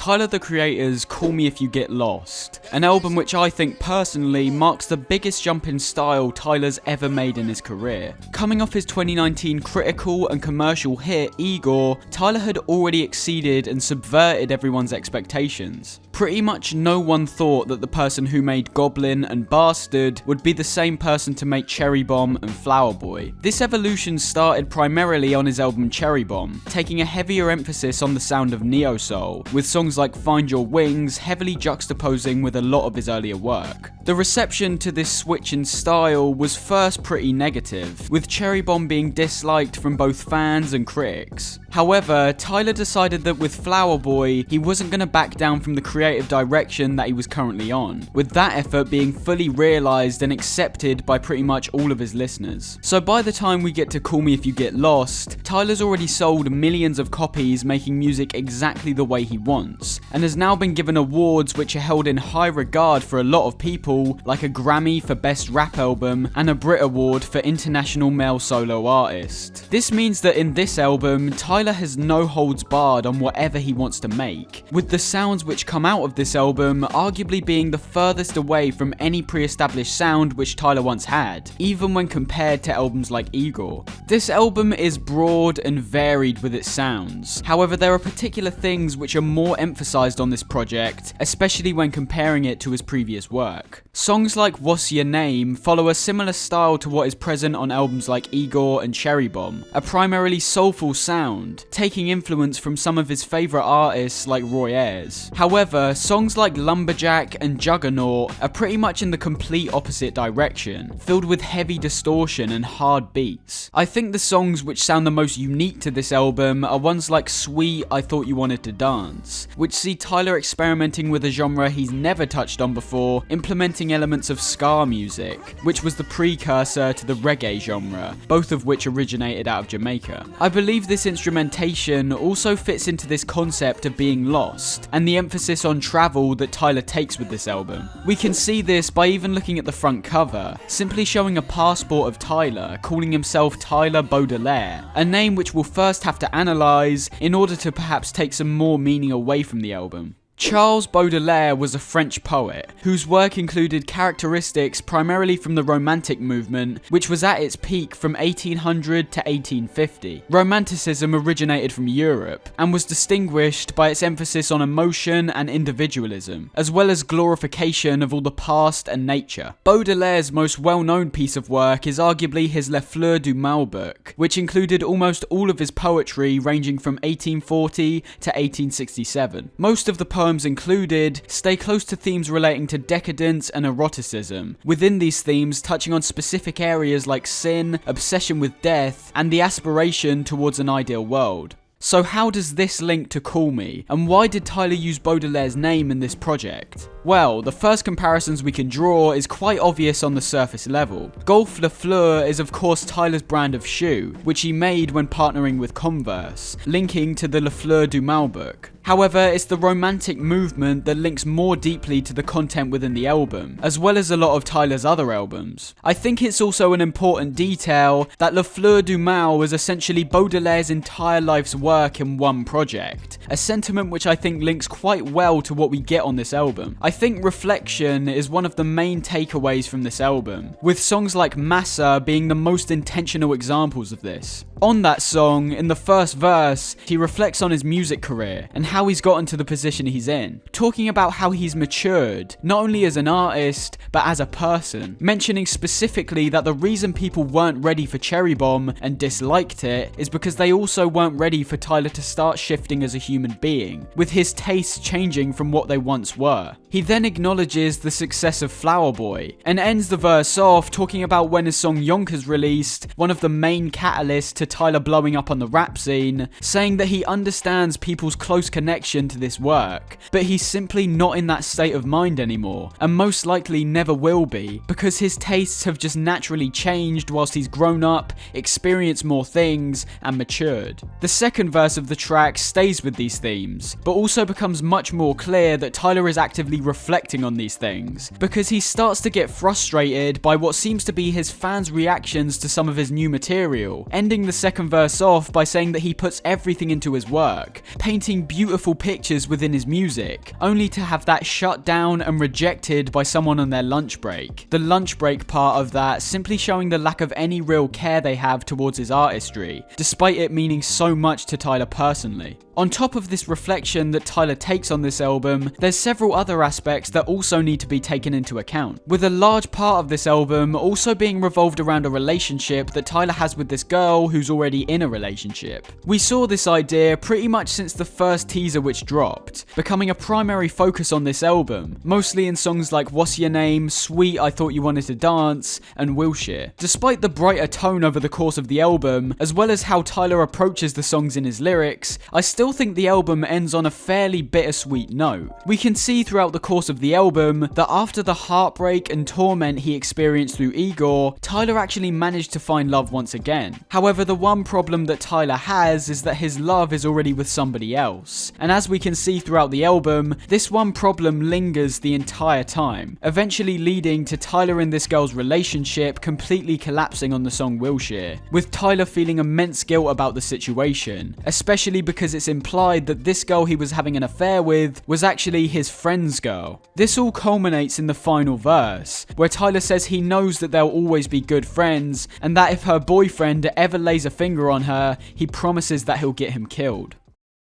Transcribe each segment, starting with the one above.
Tyler the Creator's Call Me If You Get Lost, an album which I think personally marks the biggest jump in style Tyler's ever made in his career. Coming off his 2019 critical and commercial hit Igor, Tyler had already exceeded and subverted everyone's expectations. Pretty much no one thought that the person who made Goblin and Bastard would be the same person to make Cherry Bomb and Flower Boy. This evolution started primarily on his album Cherry Bomb, taking a heavier emphasis on the sound of neo-soul, with songs like Find Your Wings heavily juxtaposing with a lot of his earlier work. The reception to this switch in style was first pretty negative, with Cherry Bomb being disliked from both fans and critics. However, Tyler decided that with Flower Boy, he wasn't going to back down from the creative direction that he was currently on, with that effort being fully realised and accepted by pretty much all of his listeners. So by the time we get to Call Me If You Get Lost, Tyler's already sold millions of copies, making music exactly the way he wants, and has now been given awards which are held in high regard for a lot of people, like a Grammy for Best Rap Album and a Brit Award for International Male Solo Artist. This means that in this album, Tyler has no holds barred on whatever he wants to make, with the sounds which come out of this album arguably being the furthest away from any pre-established sound which Tyler once had, even when compared to albums like Igor. This album is broad and varied with its sounds, however there are particular things which are more emphasised on this project, especially when comparing it to his previous work. Songs like What's Your Name follow a similar style to what is present on albums like Igor and Cherry Bomb, a primarily soulful sound, taking influence from some of his favourite artists like Roy Ayers. However, songs like Lumberjack and Juggernaut are pretty much in the complete opposite direction, filled with heavy distortion and hard beats. I think the songs which sound the most unique to this album are ones like Sweet I Thought You Wanted to Dance, which see Tyler experimenting with a genre he's never touched on before, implementing elements of ska music, which was the precursor to the reggae genre, both of which originated out of Jamaica. I believe this instrumentation also fits into this concept of being lost, and the emphasis on travel that Tyler takes with this album. We can see this by even looking at the front cover, simply showing a passport of Tyler, calling himself Tyler Baudelaire, a name which we'll first have to analyse in order to perhaps take some more meaning away from the album. Charles Baudelaire was a French poet, whose work included characteristics primarily from the Romantic movement, which was at its peak from 1800 to 1850. Romanticism originated from Europe, and was distinguished by its emphasis on emotion and individualism, as well as glorification of all the past and nature. Baudelaire's most well-known piece of work is arguably his Les Fleurs du Mal book, which included almost all of his poetry ranging from 1840 to 1867. Most of the poems included stay close to themes relating to decadence and eroticism, within these themes touching on specific areas like sin, obsession with death, and the aspiration towards an ideal world. So how does this link to Call Me, and why did Tyler use Baudelaire's name in this project? Well, the first comparisons we can draw is quite obvious on the surface level. Golf Le Fleur is of course Tyler's brand of shoe, which he made when partnering with Converse, linking to the Les Fleurs du Mal book. However, it's the Romantic movement that links more deeply to the content within the album, as well as a lot of Tyler's other albums. I think it's also an important detail that Les Fleurs du Mal was essentially Baudelaire's entire life's work in one project, a sentiment which I think links quite well to what we get on this album. I think reflection is one of the main takeaways from this album, with songs like Massa being the most intentional examples of this. On that song, in the first verse, he reflects on his music career and how he's gotten to the position he's in, talking about how he's matured, not only as an artist, but as a person, mentioning specifically that the reason people weren't ready for Cherry Bomb and disliked it is because they also weren't ready for Tyler to start shifting as a human being, with his tastes changing from what they once were. He then acknowledges the success of Flower Boy, and ends the verse off talking about when his song Yonkers released, one of the main catalysts to Tyler blowing up on the rap scene, saying that he understands people's close connection to this work, but he's simply not in that state of mind anymore, and most likely never will be, because his tastes have just naturally changed whilst he's grown up, experienced more things, and matured. The second verse of the track stays with these themes, but also becomes much more clear that Tyler is actively reflecting on these things, because he starts to get frustrated by what seems to be his fans' reactions to some of his new material, ending the second verse off by saying that he puts everything into his work, painting beautiful beautiful pictures within his music, only to have that shut down and rejected by someone on their lunch break. The lunch break part of that simply showing the lack of any real care they have towards his artistry, despite it meaning so much to Tyler personally. On top of this reflection that Tyler takes on this album, there's several other aspects that also need to be taken into account, with a large part of this album also being revolved around a relationship that Tyler has with this girl who's already in a relationship. We saw this idea pretty much since the first teaser which dropped, becoming a primary focus on this album, mostly in songs like What's Your Name, Sweet I Thought You Wanted to Dance, and Wilshire. Despite the brighter tone over the course of the album, as well as how Tyler approaches the songs in his lyrics, I still think the album ends on a fairly bittersweet note. We can see throughout the course of the album that after the heartbreak and torment he experienced through Igor, Tyler actually managed to find love once again. However, the one problem that Tyler has is that his love is already with somebody else, and as we can see throughout the album, this one problem lingers the entire time, eventually leading to Tyler and this girl's relationship completely collapsing on the song Wilshire, with Tyler feeling immense guilt about the situation, especially because it's implied that this girl he was having an affair with was actually his friend's girl. This all culminates in the final verse, where Tyler says he knows that they'll always be good friends, and that if her boyfriend ever lays a finger on her, he promises that he'll get him killed.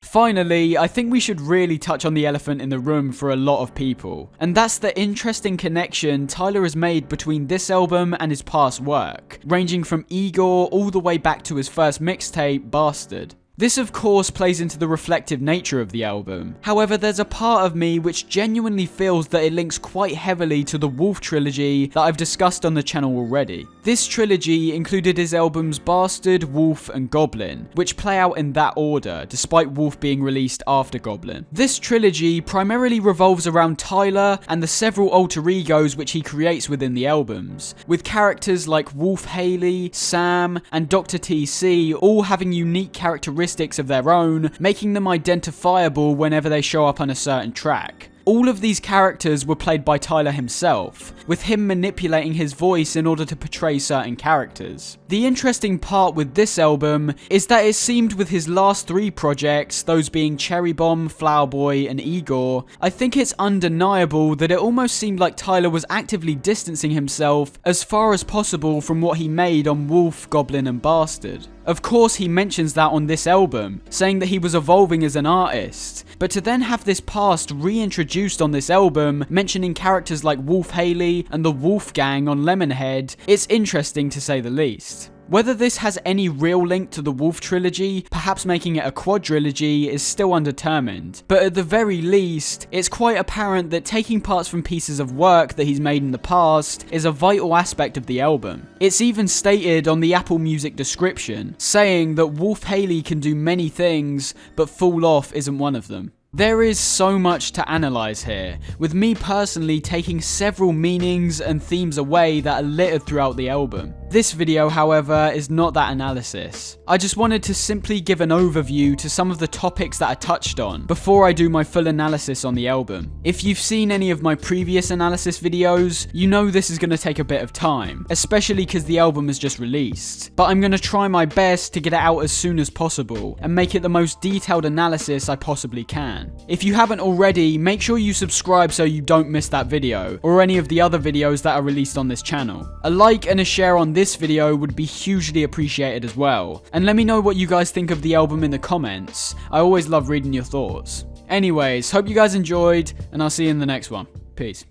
Finally, I think we should really touch on the elephant in the room for a lot of people, and that's the interesting connection Tyler has made between this album and his past work, ranging from Igor all the way back to his first mixtape, Bastard. This of course plays into the reflective nature of the album. However, there's a part of me which genuinely feels that it links quite heavily to the Wolf trilogy that I've discussed on the channel already. This trilogy included his albums Bastard, Wolf, and Goblin, which play out in that order, despite Wolf being released after Goblin. This trilogy primarily revolves around Tyler and the several alter egos which he creates within the albums, with characters like Wolf Haley, Sam, and Dr. TC all having unique characteristics of their own, making them identifiable whenever they show up on a certain track. All of these characters were played by Tyler himself, with him manipulating his voice in order to portray certain characters. The interesting part with this album is that it seemed with his last three projects, those being Cherry Bomb, Flower Boy, and Igor, I think it's undeniable that it almost seemed like Tyler was actively distancing himself as far as possible from what he made on Wolf, Goblin, and Bastard. Of course, he mentions that on this album, saying that he was evolving as an artist, but to then have this past reintroduced on this album, mentioning characters like Wolf Haley and the Wolf Gang on Lemonhead, it's interesting to say the least. Whether this has any real link to the Wolf trilogy, perhaps making it a quadrilogy, is still undetermined, but at the very least, it's quite apparent that taking parts from pieces of work that he's made in the past is a vital aspect of the album. It's even stated on the Apple Music description, saying that Wolf Haley can do many things, but Fall Off isn't one of them. There is so much to analyse here, with me personally taking several meanings and themes away that are littered throughout the album. This video, however, is not that analysis. I just wanted to simply give an overview to some of the topics that I touched on before I do my full analysis on the album. If you've seen any of my previous analysis videos, you know this is going to take a bit of time, especially because the album is just released. But I'm going to try my best to get it out as soon as possible and make it the most detailed analysis I possibly can. If you haven't already, make sure you subscribe so you don't miss that video, or any of the other videos that are released on this channel. A like and a share on this video would be hugely appreciated as well, and let me know what you guys think of the album in the comments. I always love reading your thoughts. Anyways, hope you guys enjoyed, and I'll see you in the next one. Peace.